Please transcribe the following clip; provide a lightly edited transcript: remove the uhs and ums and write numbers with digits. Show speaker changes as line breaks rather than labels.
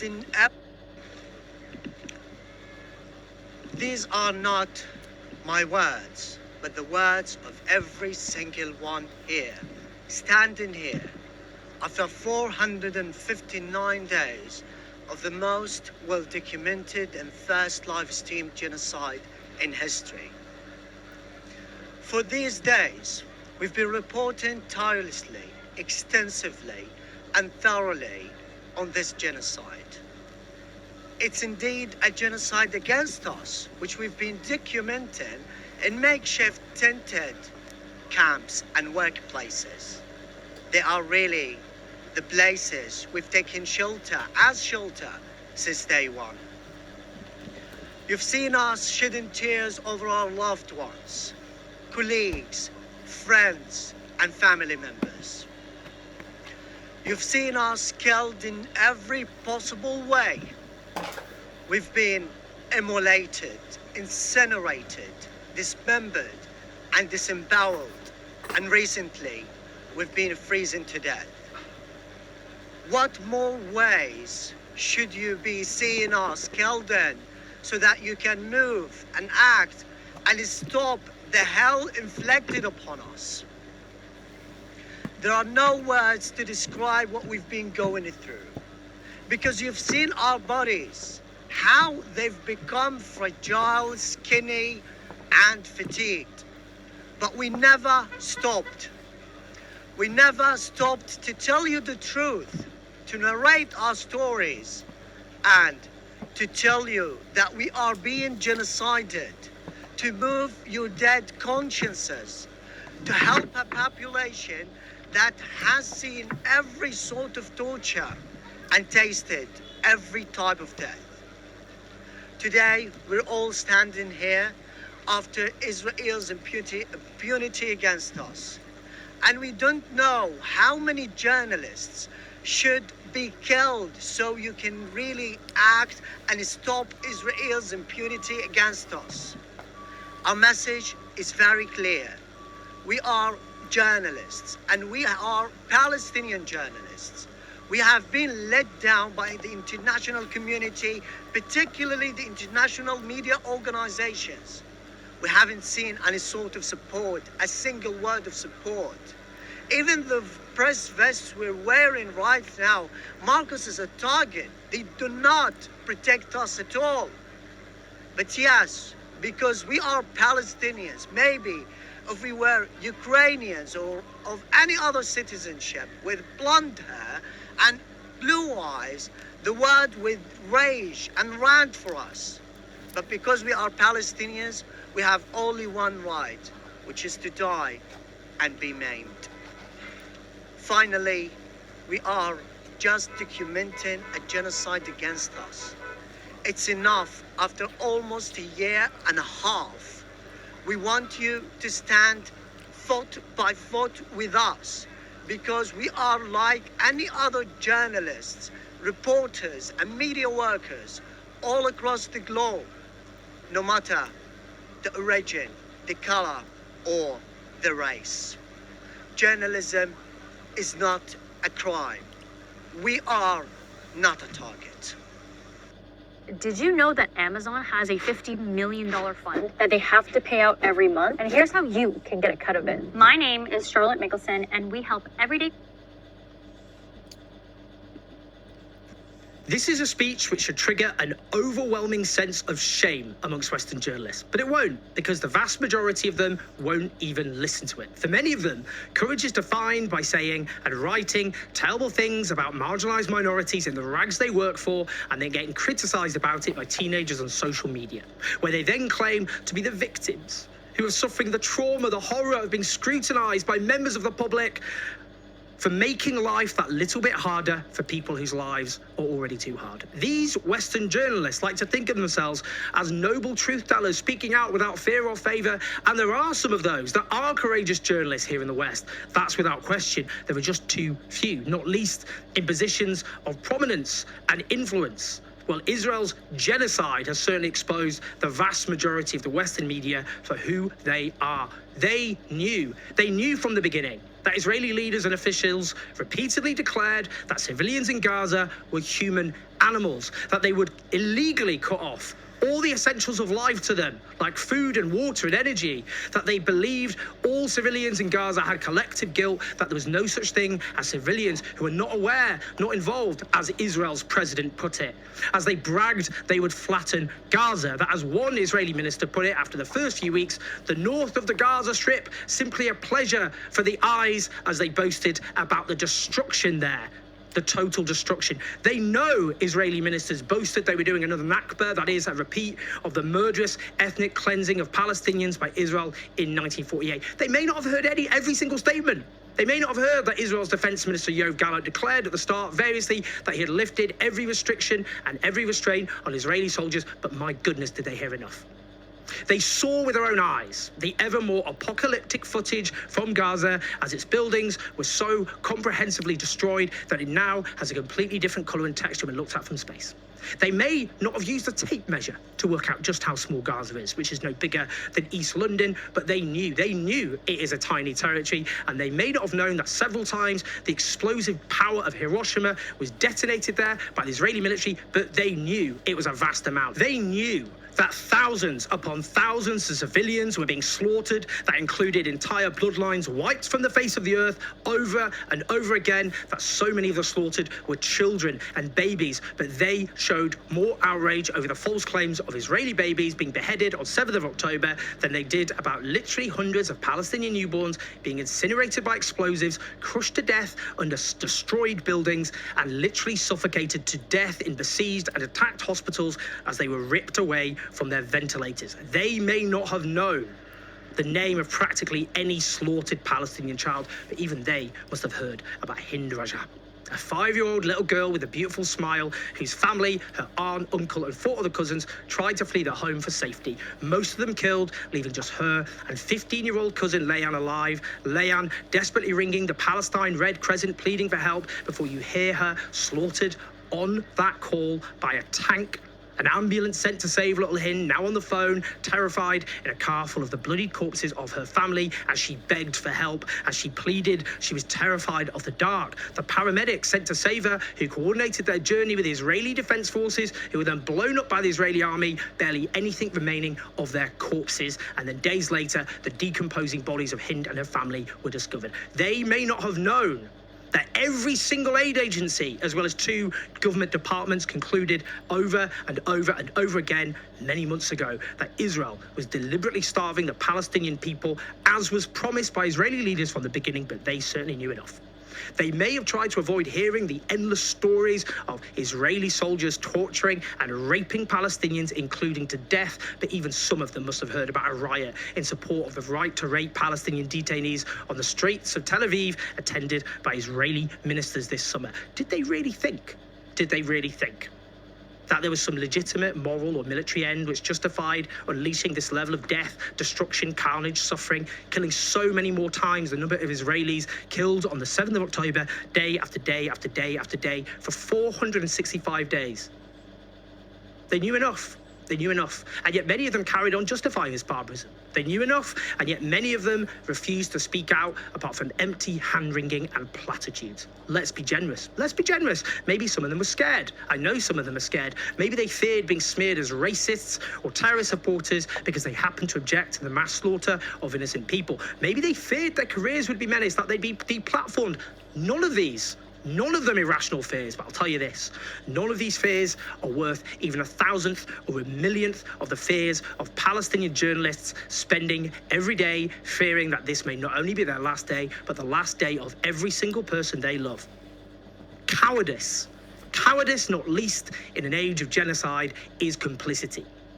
in These are not my words, but the words of every single one here, standing here, after 459 days of the most well-documented and first live-streamed genocide in history. For these days, we've been reporting tirelessly, extensively, and thoroughly on this genocide. It's indeed a genocide against us, which we've been documenting in makeshift tented camps and workplaces. They are really the places we've taken shelter since day one. You've seen us shedding tears over our loved ones, colleagues, friends, and family members. You've seen us killed in every possible way. We've been immolated, incinerated, dismembered, and disemboweled. And recently, we've been freezing to death. What more ways should you be seeing us killed in so that you can move and act and stop the hell inflicted upon us? There are no words to describe what we've been going through, because you've seen our bodies, how they've become fragile, skinny, and fatigued. But we never stopped. We never stopped to tell you the truth, to narrate our stories, and to tell you that we are being genocided, to move your dead consciences, to help a population that has seen every sort of torture and tasted every type of death. Today, we're all standing here after Israel's impunity against us. And we don't know how many journalists should be killed so you can really act and stop Israel's impunity against us. Our message is very clear. We are journalists, and we are Palestinian journalists. We have been let down by the international community, particularly the international media organizations. We haven't seen any sort of support, a single word of support. Even the press vests we're wearing right now mark us as a target. They do not protect us at all. But yes, because we are Palestinians, maybe if we were Ukrainians or of any other citizenship with blonde hair and blue eyes, the word would rage and rant for us. But because we are Palestinians, we have only one right, which is to die and be maimed. Finally, we are just documenting a genocide against us. It's enough. After almost a year and a half, we want you to stand foot by foot with us, because we are like any other journalists, reporters, and media workers all across the globe, no matter the origin, the color, or the race. Journalism is not a crime. We are not a target.
Did you know that Amazon has a $50 million fund that they have to pay out every month? And here's how you can get a cut of it. My name is Charlotte Mickelson, and we help everyday...
This is a speech which should trigger an overwhelming sense of shame amongst Western journalists, but it won't, because the vast majority of them won't even listen to it. For many of them, courage is defined by saying and writing terrible things about marginalized minorities in the rags they work for, and then getting criticized about it by teenagers on social media, where they then claim to be the victims who are suffering the trauma, the horror of being scrutinized by members of the public for making life that little bit harder for people whose lives are already too hard. These Western journalists like to think of themselves as noble truth tellers, speaking out without fear or favor, and there are some of those that are courageous journalists here in the West. That's without question. There are just too few, not least in positions of prominence and influence. Well, Israel's genocide has certainly exposed the vast majority of the Western media for who they are. They knew from the beginning that Israeli leaders and officials repeatedly declared that civilians in Gaza were human animals, that they would illegally cut off all the essentials of life to them, like food and water and energy, that they believed all civilians in Gaza had collective guilt, that there was no such thing as civilians who were not aware, not involved, as Israel's president put it. As they bragged they would flatten Gaza, that as one Israeli minister put it after the first few weeks, the north of the Gaza Strip, simply a pleasure for the eyes, as they boasted about the destruction there. The total destruction. They know Israeli ministers boasted they were doing another Nakba, that is, a repeat of the murderous ethnic cleansing of Palestinians by Israel in 1948. They may not have heard every single statement. They may not have heard that Israel's defense minister Yoav Gallant declared at the start variously that he had lifted every restriction and every restraint on Israeli soldiers, but my goodness, did they hear enough. They saw with their own eyes the ever more apocalyptic footage from Gaza as its buildings were so comprehensively destroyed that it now has a completely different colour and texture when looked at from space. They may not have used a tape measure to work out just how small Gaza is, which is no bigger than East London, but they knew it is a tiny territory, and they may not have known that several times the explosive power of Hiroshima was detonated there by the Israeli military, but they knew it was a vast amount. They knew that thousands upon thousands of civilians were being slaughtered, that included entire bloodlines wiped from the face of the earth over and over again, that so many of the slaughtered were children and babies, but they showed more outrage over the false claims of Israeli babies being beheaded on 7th of October than they did about literally hundreds of Palestinian newborns being incinerated by explosives, crushed to death under destroyed buildings, and literally suffocated to death in besieged and attacked hospitals as they were ripped away from their ventilators. They may not have known the name of practically any slaughtered Palestinian child, but even they must have heard about Hind Raja, a 5-year-old little girl with a beautiful smile whose family, her aunt, uncle and 4 other cousins tried to flee their home for safety. Most of them killed, leaving just her and 15-year-old cousin Leanne alive. Leanne desperately ringing the Palestine Red Crescent pleading for help before you hear her slaughtered on that call by a tank. An ambulance sent to save little Hind, now on the phone, terrified, in a car full of the bloodied corpses of her family, as she begged for help, as she pleaded. She was terrified of the dark. The paramedics sent to save her, who coordinated their journey with the Israeli Defense Forces, who were then blown up by the Israeli army, barely anything remaining of their corpses. And then days later, the decomposing bodies of Hind and her family were discovered. They may not have known that every single aid agency, as well as 2 government departments, concluded over and over and over again many months ago that Israel was deliberately starving the Palestinian people, as was promised by Israeli leaders from the beginning, but they certainly knew enough. They may have tried to avoid hearing the endless stories of Israeli soldiers torturing and raping Palestinians, including to death, but even some of them must have heard about a riot in support of the right to rape Palestinian detainees on the streets of Tel Aviv, attended by Israeli ministers this summer. Did they really think that there was some legitimate moral or military end which justified unleashing this level of death, destruction, carnage, suffering, killing so many more times the number of Israelis killed on the 7th of October, day after day after day after day, for 465 days? They knew enough. They knew enough. And yet many of them carried on justifying this barbarism. They knew enough, and yet many of them refused to speak out apart from empty hand-wringing and platitudes. Let's be generous. Let's be generous. Maybe some of them were scared. I know some of them are scared. Maybe they feared being smeared as racists or terrorist supporters because they happened to object to the mass slaughter of innocent people. Maybe they feared their careers would be menaced, that they'd be deplatformed. None of them irrational fears, but I'll tell you this, none of these fears are worth even 1,000th or 1,000,000th of the fears of Palestinian journalists spending every day fearing that this may not only be their last day, but the last day of every single person they love. Cowardice, not least in an age of genocide, is complicity.